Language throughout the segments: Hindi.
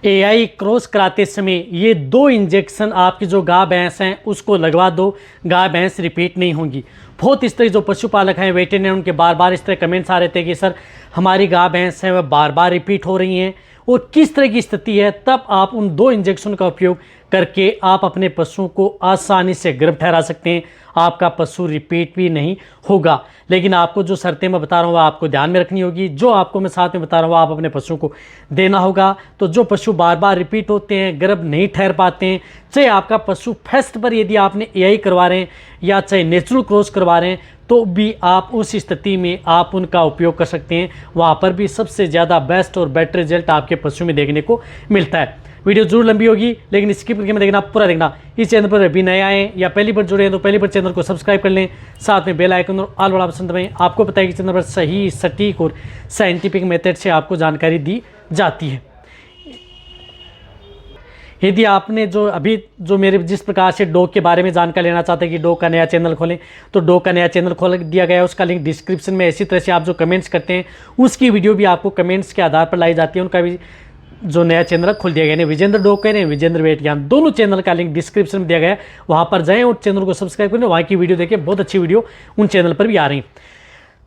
एआई क्रॉस कराते समय ये 2 इंजेक्शन आपकी जो गाय भैंस हैं उसको लगवा दो, गाय भैंस रिपीट नहीं होंगी। बहुत इस तरह जो पशुपालक हैं वेटेरिनरी उनके बार बार इस तरह कमेंट्स आ रहे थे कि सर हमारी गाय भैंस हैं वह बार बार रिपीट हो रही हैं और किस तरह की स्थिति है, तब आप उन 2 इंजेक्शन का उपयोग करके आप अपने पशुओं को आसानी से गर्भ ठहरा सकते हैं। आपका पशु रिपीट भी नहीं होगा। लेकिन आपको जो शर्तें मैं बता रहा हूँ आपको ध्यान में रखनी होगी। जो आपको मैं साथ में बता रहा हूँ आप अपने पशुओं को देना होगा। तो जो पशु बार बार रिपीट होते हैं, गर्भ नहीं ठहर पाते हैं, चाहे आपका पशु फर्स्ट पर यदि आपने एआई करवा रहे हैं या चाहे नेचुरल क्रॉस करवा रहे हैं, तो भी आप उस स्थिति में आप उनका उपयोग कर सकते हैं। वहाँ पर भी सबसे ज़्यादा बेस्ट और बेटर रिजल्ट आपके पशु में देखने को मिलता है। वीडियो जरूर लंबी होगी लेकिन स्किप करके मत देखना, पूरा देखना। इस चैनल पर अभी नए आए या पहली बार जुड़े हैं तो पहली बार चैनल को सब्सक्राइब कर लें, साथ में बेल आइकन और ऑल वाला ऑप्शन दबाएं। आपको पता है कि चैनल पर सही, सटीक और साइंटिफिक मेथड से आपको जानकारी दी जाती है। यदि आपने जो मेरे जिस प्रकार से डॉग के बारे में जानकारी लेना चाहते हैं कि डॉग का नया चैनल खोलें, तो डॉग का नया चैनल खोल दिया गया है, उसका लिंक डिस्क्रिप्शन में। इसी तरह से आप जो कमेंट्स करते हैं उसकी वीडियो भी आपको कमेंट्स के आधार पर लाई जाती है, उनका भी जो नया चैनल खोल दिया गया है। विजेंद्र डॉग कह रहे हैं, विजेंद्र वेट ज्ञान, दोनों चैनल का लिंक डिस्क्रिप्शन में दिया गया है। वहाँ पर जाएँ और चैनल को सब्सक्राइब करें, वहाँ की वीडियो देखें, बहुत अच्छी वीडियो उन चैनल पर भी आ रही है।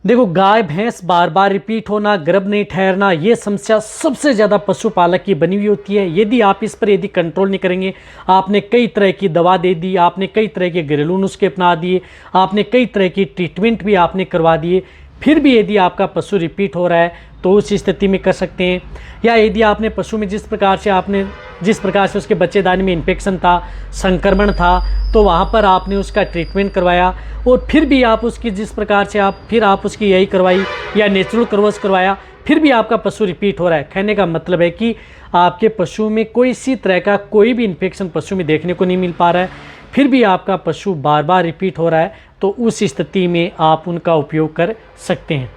देखो, गाय भैंस बार बार रिपीट होना, गर्भ नहीं ठहरना, ये समस्या सबसे ज़्यादा पशुपालक की बनी हुई होती है। यदि आप इस पर यदि कंट्रोल नहीं करेंगे, आपने कई तरह की दवा दे दी, आपने कई तरह के घरेलू नुस्खे अपना दिए, आपने कई तरह की ट्रीटमेंट भी आपने करवा दिए, फिर भी यदि आपका पशु रिपीट हो रहा है तो उस स्थिति में कर सकते हैं। या यदि आपने पशु में जिस प्रकार से उसके बच्चेदानी में इन्फेक्शन था, संक्रमण था, तो वहाँ पर आपने उसका ट्रीटमेंट करवाया और फिर भी आप उसकी जिस प्रकार से आप उसकी यही करवाई या नेचुरल क्रॉस करवाया, फिर भी आपका पशु रिपीट हो रहा है। कहने का मतलब है कि आपके पशु में कोई इसी तरह का कोई भी इन्फेक्शन पशु में देखने को नहीं मिल पा रहा है, फिर भी आपका पशु बार बार रिपीट हो रहा है, तो उस स्थिति में आप उनका उपयोग कर सकते हैं,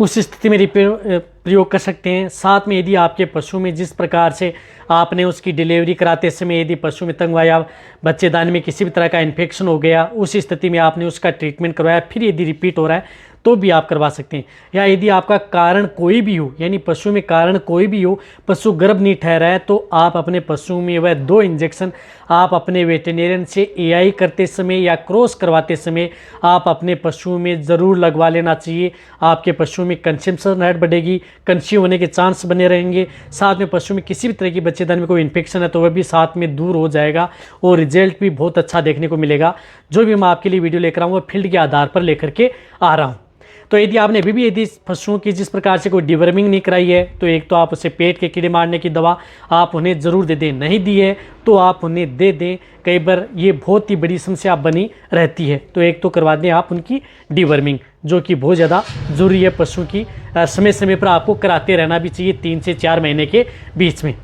उस स्थिति में प्रयोग कर सकते हैं। साथ में यदि आपके पशु में जिस प्रकार से आपने उसकी डिलीवरी कराते समय यदि पशु में तंग या बच्चेदानी में किसी भी तरह का इन्फेक्शन हो गया, उस स्थिति में आपने उसका ट्रीटमेंट करवाया, फिर यदि रिपीट हो रहा है तो भी आप करवा सकते हैं। या यदि आपका कारण कोई भी हो, यानी पशु में कारण कोई भी हो, पशु गर्भ नहीं ठहरा है, तो आप अपने पशु में वह 2 इंजेक्शन आप अपने वेटेरिनेरियन से एआई करते समय या क्रॉस करवाते समय आप अपने पशु में ज़रूर लगवा लेना चाहिए। आपके पशु में कंसेप्शन रेट बढ़ेगी, कंसीव होने के चांस बने रहेंगे। साथ में पशु में किसी भी तरह की बच्चेदानी में कोई इन्फेक्शन है तो वह भी साथ में दूर हो जाएगा और रिजल्ट भी बहुत अच्छा देखने को मिलेगा। जो भी मैं आपके लिए वीडियो लेकर आऊँ वह फील्ड के आधार पर लेकर के आ रहा हूँ। तो यदि आपने अभी भी यदि पशुओं की जिस प्रकार से कोई डिवर्मिंग नहीं कराई है, तो एक तो आप उसे पेट के कीड़े मारने की दवा आप उन्हें ज़रूर दे दें। नहीं दी है तो आप उन्हें दे दें, कई बार ये बहुत ही बड़ी समस्या बनी रहती है। तो एक तो करवा दें आप उनकी डिवर्मिंग, जो कि बहुत ज़्यादा ज़रूरी है। पशु की समय समय पर आपको कराते रहना भी चाहिए, 3 से 4 महीने के बीच में।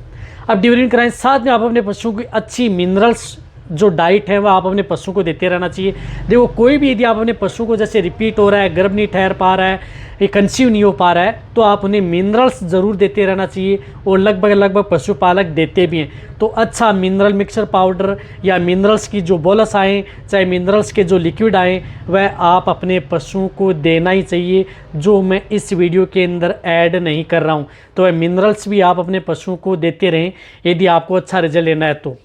अब डिवर्मिंग कराएं, साथ में आप अपने पशुओं की अच्छी मिनरल्स जो डाइट है वह आप अपने पशु को देते रहना चाहिए। देखो, कोई भी यदि आप अपने पशु को जैसे रिपीट हो रहा है, गर्भ नहीं ठहर पा रहा है, ये कंसीव नहीं हो पा रहा है, तो आप उन्हें मिनरल्स ज़रूर देते रहना चाहिए और लगभग पशुपालक देते भी हैं। तो अच्छा मिनरल मिक्सर पाउडर या मिनरल्स की जो बोलस आएँ, चाहे मिनरल्स के जो लिक्विड आएँ, वह आप अपने पशुओं को देना ही चाहिए, जो मैं इस वीडियो के अंदर ऐड नहीं कर रहा हूँ। तो वह मिनरल्स भी आप अपने पशुओं को देते रहें यदि आपको अच्छा रिजल्ट लेना है तो।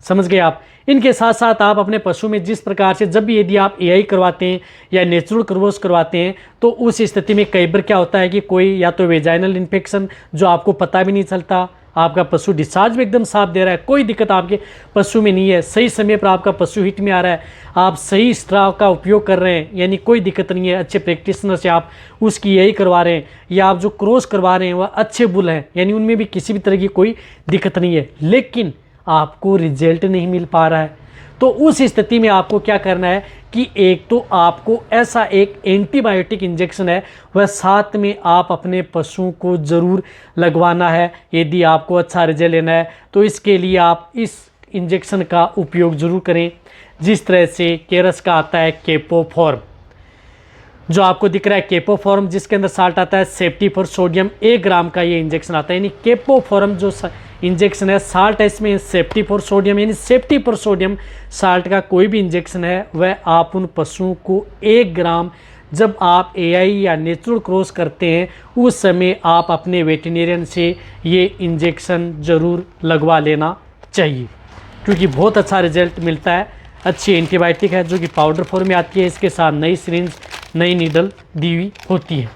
समझ गए आप। इनके साथ साथ आप अपने पशु में जिस प्रकार से जब भी यदि आप एआई करवाते हैं या नेचुरल क्रॉस करवाते हैं, तो उस स्थिति में कई बार क्या होता है कि कोई या तो वेजाइनल इन्फेक्शन जो आपको पता भी नहीं चलता, आपका पशु डिस्चार्ज भी एकदम साफ दे रहा है, कोई दिक्कत आपके पशु में नहीं है, सही समय पर आपका पशु हिट में आ रहा है, आप सही स्ट्रा का उपयोग कर रहे हैं, यानी कोई दिक्कत नहीं है, अच्छे प्रैक्टिशनर से आप उसकी यही करवा रहे हैं, या आप जो क्रॉस करवा रहे हैं वह अच्छे बुल हैं, यानी उनमें भी किसी भी तरह की कोई दिक्कत नहीं है, लेकिन आपको रिजल्ट नहीं मिल पा रहा है, तो उस स्थिति में आपको क्या करना है कि एक तो आपको ऐसा एक एंटीबायोटिक इंजेक्शन है वह साथ में आप अपने पशुओं को ज़रूर लगवाना है। यदि आपको अच्छा रिजल्ट लेना है तो इसके लिए आप इस इंजेक्शन का उपयोग ज़रूर करें, जिस तरह से केरस का आता है केपोफॉर्म, जो आपको दिख रहा है केपोफॉर्म, जिसके अंदर साल्ट आता है सेफ्टी फॉर सोडियम, 1 ग्राम का ये इंजेक्शन आता है। यानी केपोफॉर्म जो इंजेक्शन है, साल्ट है इसमें सेफ्टी फॉर सोडियम, यानी सेफ्टी फॉर सोडियम साल्ट का कोई भी इंजेक्शन है वह आप उन पशुओं को 1 ग्राम जब आप एआई या नेचुरल क्रॉस करते हैं उस समय आप अपने वेटरनरियन से ये इंजेक्शन ज़रूर लगवा लेना चाहिए, क्योंकि बहुत अच्छा रिजल्ट मिलता है। अच्छी एंटीबायोटिक है जो कि पाउडर फॉर्म में आती है, इसके साथ नई सिरिंज नई नीडल दी हुई होती है।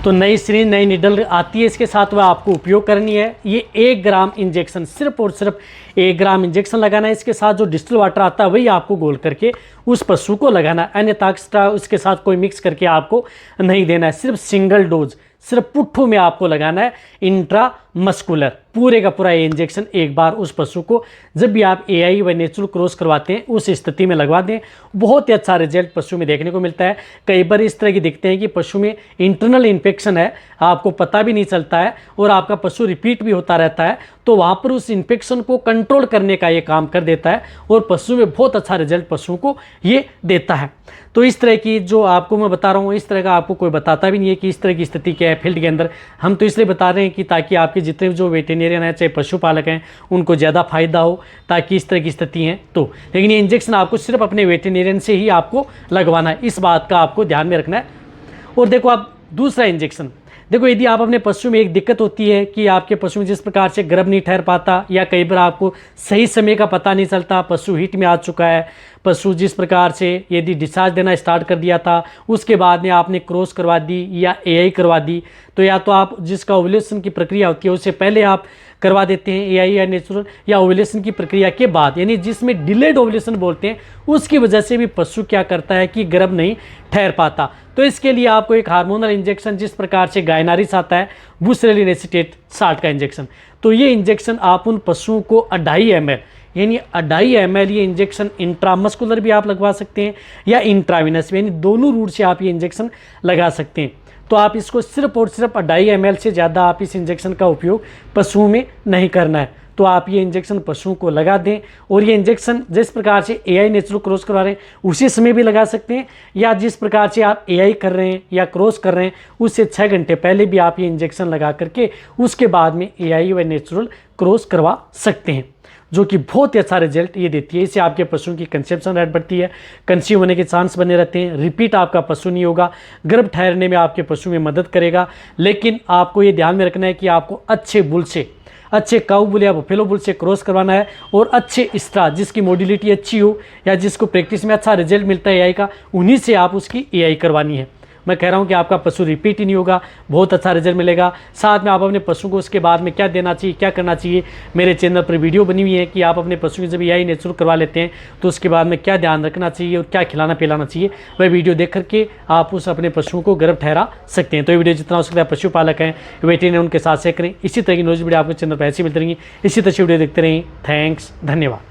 तो नई सिरिंज नई नीडल आती है, इसके साथ वह आपको उपयोग करनी है। ये 1 ग्राम इंजेक्शन, सिर्फ और सिर्फ 1 ग्राम इंजेक्शन लगाना है। इसके साथ जो डिस्टिल वाटर आता है वही आपको घोल करके उस पशु को लगाना है, अन्यथा एक्स्ट्रा उसके साथ कोई मिक्स करके आपको नहीं देना है। सिर्फ सिंगल डोज, सिर्फ पुट्ठू में आपको लगाना है, इंट्रा मस्कुलर, पूरे का पूरा ये इंजेक्शन एक बार उस पशु को जब भी आप एआई व नेचुरल क्रॉस करवाते हैं उस स्थिति में लगवा दें। बहुत ही अच्छा रिजल्ट पशु में देखने को मिलता है। कई बार इस तरह की दिखते हैं कि पशु में इंटरनल इन्फेक्शन है, आपको पता भी नहीं चलता है और आपका पशु रिपीट भी होता रहता है, तो वहाँ पर उस इन्फेक्शन को कंट्रोल करने का ये काम कर देता है और पशु में बहुत अच्छा रिजल्ट पशुओं को ये देता है। तो इस तरह की जो आपको मैं बता रहा हूँ, इस तरह का आपको कोई बताता भी नहीं है कि इस तरह की स्थिति क्या है फील्ड के अंदर। हम तो इसलिए बता रहे हैं कि ताकि आपके जितने जो वेटेरियन हैं, चाहे पशुपालक हैं, उनको ज़्यादा फायदा हो, ताकि इस तरह की स्थिति है तो। लेकिन ये इंजेक्शन आपको सिर्फ अपने वेटेरियन से ही आपको लगवाना है, इस बात का आपको ध्यान में रखना है। और देखो आप दूसरा इंजेक्शन देखो, यदि आप अपने पशु में एक दिक्कत होती है कि आपके पशु में जिस प्रकार से गर्भ नहीं ठहर पाता, या कई बार आपको सही समय का पता नहीं चलता, पशु हीट में आ चुका है, पशु जिस प्रकार से यदि डिस्चार्ज देना स्टार्ट कर दिया था उसके बाद में आपने क्रॉस करवा दी या एआई करवा दी, तो या तो आप जिसका ओव्यूलेशन की प्रक्रिया होती है उससे पहले आप करवा देते हैं एआई या नेचुरल, या ओव्यूलेशन की प्रक्रिया के बाद, यानी जिसमें डिलेड ओव्यूलेशन बोलते हैं, उसकी वजह से भी पशु क्या करता है कि गर्भ नहीं ठहर पाता। तो इसके लिए आपको एक हार्मोनल इंजेक्शन जिस प्रकार से गायनारिस आता है, बुसरेलिन एसीटेट 60 का इंजेक्शन, तो ये इंजेक्शन आप उन पशुओं को 2.5 ml, यानी 2.5 ml ये इंजेक्शन इंट्रामस्कुलर भी आप लगवा सकते हैं या इंट्राविनस, यानी दोनों रूट से आप ये इंजेक्शन लगा सकते हैं। तो आप इसको सिर्फ और सिर्फ 2.5 ml से ज़्यादा आप इस इंजेक्शन का उपयोग पशुओं में नहीं करना है। तो आप ये इंजेक्शन पशुओं को लगा दें, और ये इंजेक्शन जिस प्रकार से एआई नेचुरल क्रॉस करवा रहे हैं उसी समय भी लगा सकते हैं, या जिस प्रकार से आप एआई कर रहे हैं या क्रॉस कर रहे हैं उससे 6 घंटे पहले भी आप ये इंजेक्शन लगा करके उसके बाद में एआई व नेचुरल क्रॉस करवा सकते हैं, जो कि बहुत ही अच्छा रिजल्ट ये देती है। इससे आपके पशुओं की कंसेप्शन रेट बढ़ती है, कंसीव होने के चांस बने रहते हैं, रिपीट आपका पशु नहीं होगा, गर्भ ठहरने में आपके पशु में मदद करेगा। लेकिन आपको ये ध्यान में रखना है कि आपको अच्छे बुल से, अच्छे काऊ बुल या बफेलो बुल से क्रॉस करवाना है, और अच्छे स्ट्रा जिसकी मोडिलिटी अच्छी हो या जिसको प्रैक्टिस में अच्छा रिजल्ट मिलता है एआई का, उन्हीं से आप उसकी एआई करवानी है। मैं कह रहा हूँ कि आपका पशु रिपीट ही नहीं होगा, बहुत अच्छा रिजल्ट मिलेगा। साथ में आप अपने पशु को उसके बाद में क्या देना चाहिए, क्या करना चाहिए, मेरे चैनल पर वीडियो बनी हुई है कि आप अपने पशु की जब एआई नेचुरल करवा लेते हैं तो उसके बाद में क्या ध्यान रखना चाहिए और क्या खिलाना पिलाना चाहिए, वह वीडियो देख करके आप उस अपने पशुओं को गर्भ ठहरा सकते हैं। तो ये वीडियो जितना हो सकता है पशुपालक हैं, वेटेरियन, उनके साथ शेयर करें। इसी तरह की न्यूज़ वीडियो आपको चैनल पर ऐसी मिलती रहेंगी, इसी तरह से वीडियो देखते रहें। थैंक्स, धन्यवाद।